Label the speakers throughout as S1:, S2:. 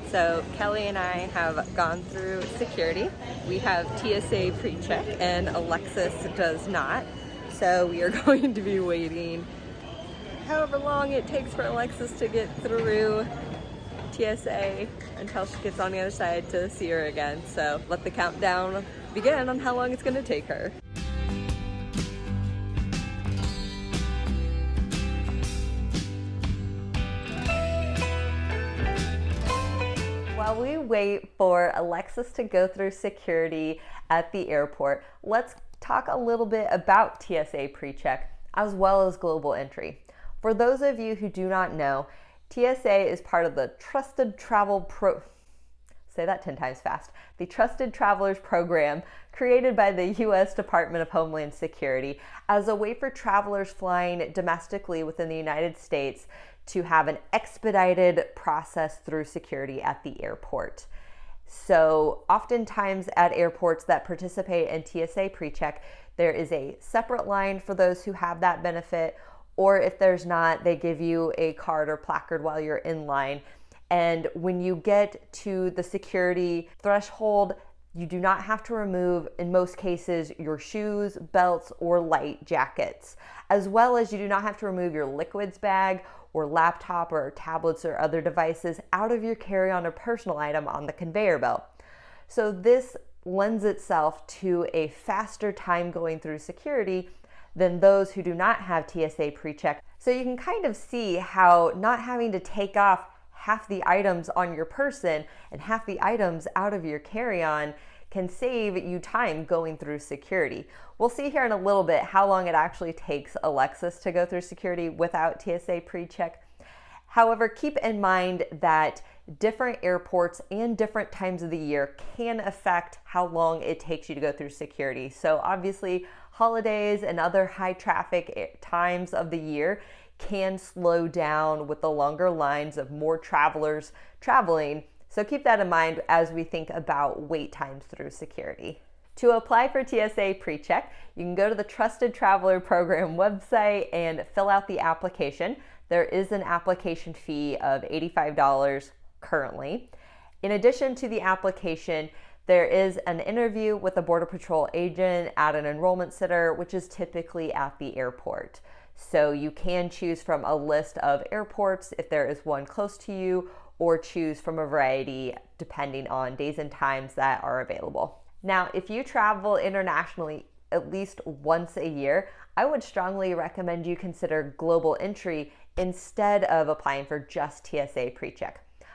S1: So Kelly and I have gone through security. We have TSA PreCheck and Alexis does not. So we are going to be waiting however long it takes for Alexis to get through TSA until she gets on the other side to see her again. So let the countdown begin on how long it's going to take her. While we wait for Alexis to go through security at the airport, let's talk a little bit about TSA PreCheck as well as global entry. For those of you who do not know, TSA is part of the Say that 10 times fast. The Trusted Travelers Program, created by the U.S. Department of Homeland Security as a way for travelers flying domestically within the United States to have an expedited process through security at the airport. So oftentimes at airports that participate in TSA PreCheck, there is a separate line for those who have that benefit, or if there's not, they give you a card or placard while you're in line. And when you get to the security threshold, you do not have to remove, in most cases, your shoes, belts, or light jackets, as well as you do not have to remove your liquids bag or laptop or tablets or other devices out of your carry-on or personal item on the conveyor belt. So this lends itself to a faster time going through security than those who do not have TSA PreCheck. So you can kind of see how not having to take off half the items on your person and half the items out of your carry-on can save you time going through security. We'll see here in a little bit how long it actually takes Alexis to go through security without TSA PreCheck. However, keep in mind that different airports and different times of the year can affect how long it takes you to go through security. So obviously, holidays and other high traffic times of the year can slow down with the longer lines of more travelers traveling. So keep that in mind as we think about wait times through security. To apply for TSA PreCheck, you can go to the Trusted Traveler Program website and fill out the application. There is an application fee of $85 currently. In addition to the application, there is an interview with a Border Patrol agent at an enrollment center, which is typically at the airport. So you can choose from a list of airports if there is one close to you, or choose from a variety depending on days and times that are available. Now, if you travel internationally at least once a year, I would strongly recommend you consider global entry instead of applying for just TSA PreCheck.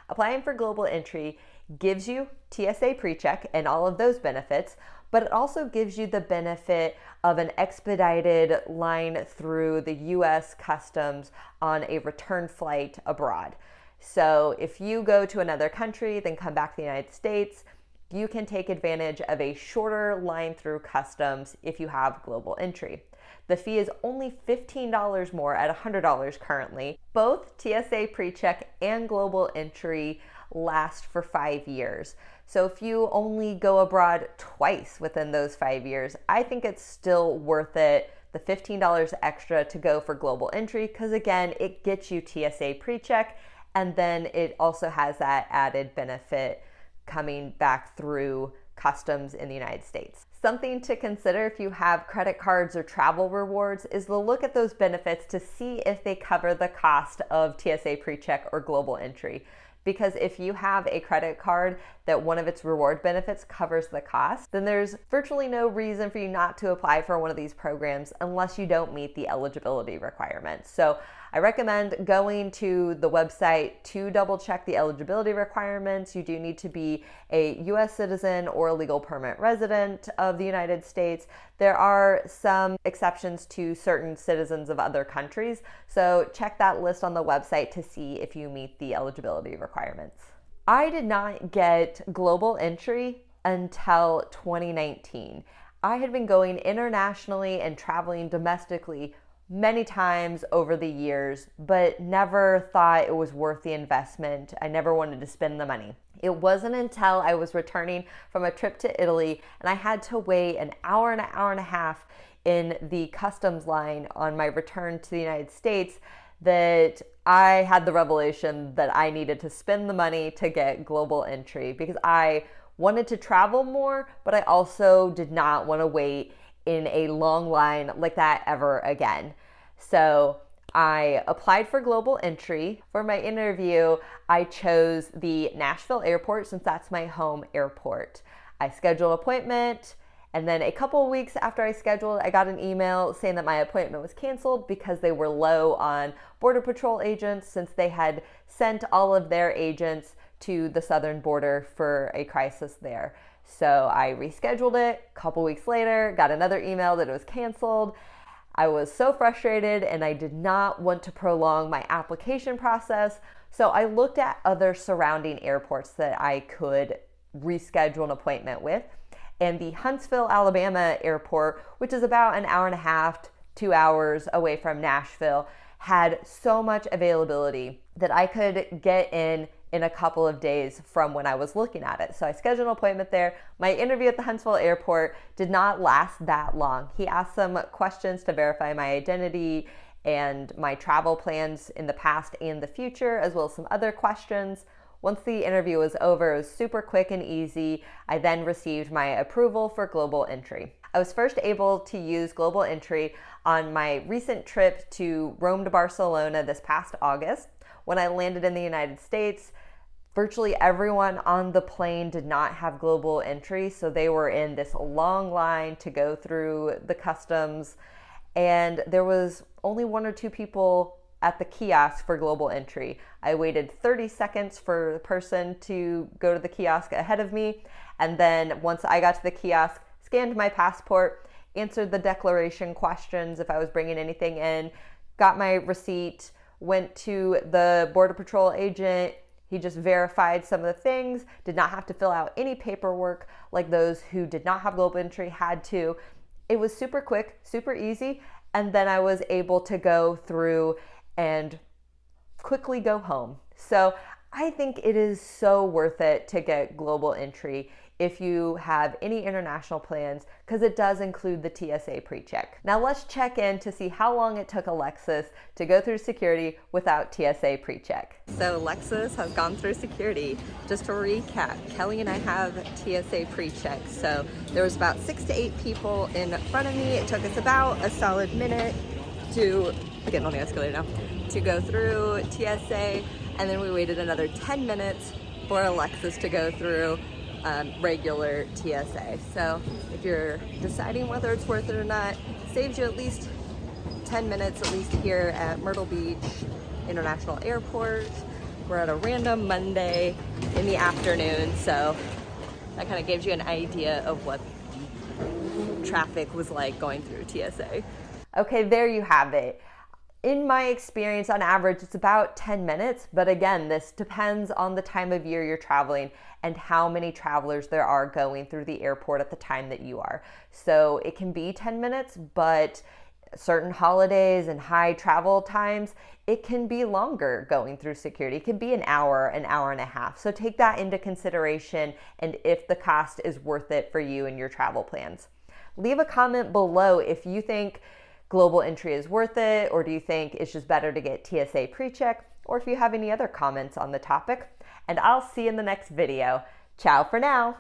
S1: Applying for global entry gives you TSA PreCheck and all of those benefits, but it also gives you the benefit of an expedited line through the U.S. Customs on a return flight abroad. So if you go to another country, then come back to the United States, you can take advantage of a shorter line through customs if you have global entry. The fee is only $15 more at $100 currently. Both TSA PreCheck and global entry last for 5 years. So if you only go abroad twice within those 5 years, I think it's still worth it, the $15 extra to go for global entry, because again, it gets you TSA PreCheck, and then it also has that added benefit coming back through customs in the United States. Something to consider if you have credit cards or travel rewards is to look at those benefits to see if they cover the cost of TSA PreCheck or global entry. Because if you have a credit card that one of its reward benefits covers the cost, then there's virtually no reason for you not to apply for one of these programs unless you don't meet the eligibility requirements. So I recommend going to the website to double check the eligibility requirements. You do need to be a U.S. citizen or a legal permanent resident of the United States. There are some exceptions to certain citizens of other countries, so check that list on the website to see if you meet the eligibility requirements. I did not get global entry until 2019. I had been going internationally and traveling domestically many times over the years, but never thought it was worth the investment. I never wanted to spend the money. It wasn't until I was returning from a trip to Italy and I had to wait an hour and a half in the customs line on my return to the United States that I had the revelation that I needed to spend the money to get global entry because I wanted to travel more, but I also did not want to wait in a long line like that ever again. So I applied for global entry. For my interview, I chose the Nashville airport since that's my home airport. I scheduled an appointment, and then a couple of weeks after I scheduled, I got an email saying that my appointment was canceled because they were low on Border Patrol agents since they had sent all of their agents to the southern border for a crisis there. So I rescheduled it. A couple weeks later, got another email that it was canceled. I was so frustrated and I did not want to prolong my application process. So I looked at other surrounding airports that I could reschedule an appointment with. And the Huntsville, Alabama airport, which is about an hour and a half, 2 hours away from Nashville, had so much availability that I could get in a couple of days from when I was looking at it. So I scheduled an appointment there. My interview at the Huntsville airport did not last that long. He asked some questions to verify my identity and my travel plans in the past and the future, as well as some other questions. Once the interview was over, it was super quick and easy. I then received my approval for global entry. I was first able to use global entry on my recent trip to Rome to Barcelona this past August. When I landed in the United States, virtually everyone on the plane did not have global entry, so they were in this long line to go through the customs, and there was only 1 or 2 people at the kiosk for global entry. I waited 30 seconds for the person to go to the kiosk ahead of me, and then once I got to the kiosk, scanned my passport, answered the declaration questions if I was bringing anything in, got my receipt, went to the Border Patrol agent. He just verified some of the things, did not have to fill out any paperwork like those who did not have global entry had to. It was super quick, super easy, and then I was able to go through and quickly go home. So I think it is so worth it to get global entry if you have any international plans, because it does include the TSA PreCheck. Now let's check in to see how long it took Alexis to go through security without TSA PreCheck. So Alexis has gone through security. Just to recap, Kelly and I have TSA PreCheck. So there was about 6 to 8 people in front of me. It took us about a solid minute to get on the escalator now, to go through TSA, and then we waited another 10 minutes for Alexis to go through regular TSA. So if you're deciding whether it's worth it or not, saves you at least 10 minutes, at least here at Myrtle Beach International Airport. We're at a random Monday in the afternoon, so that kind of gives you an idea of what traffic was like going through TSA. Okay, there you have it. In my experience, on average, it's about 10 minutes, but again, this depends on the time of year you're traveling and how many travelers there are going through the airport at the time that you are. So it can be 10 minutes, but certain holidays and high travel times, it can be longer going through security. It can be an hour and a half. So take that into consideration and if the cost is worth it for you and your travel plans. Leave a comment below if you think global entry is worth it, or do you think it's just better to get TSA PreCheck, or if you have any other comments on the topic. And I'll see you in the next video. Ciao for now.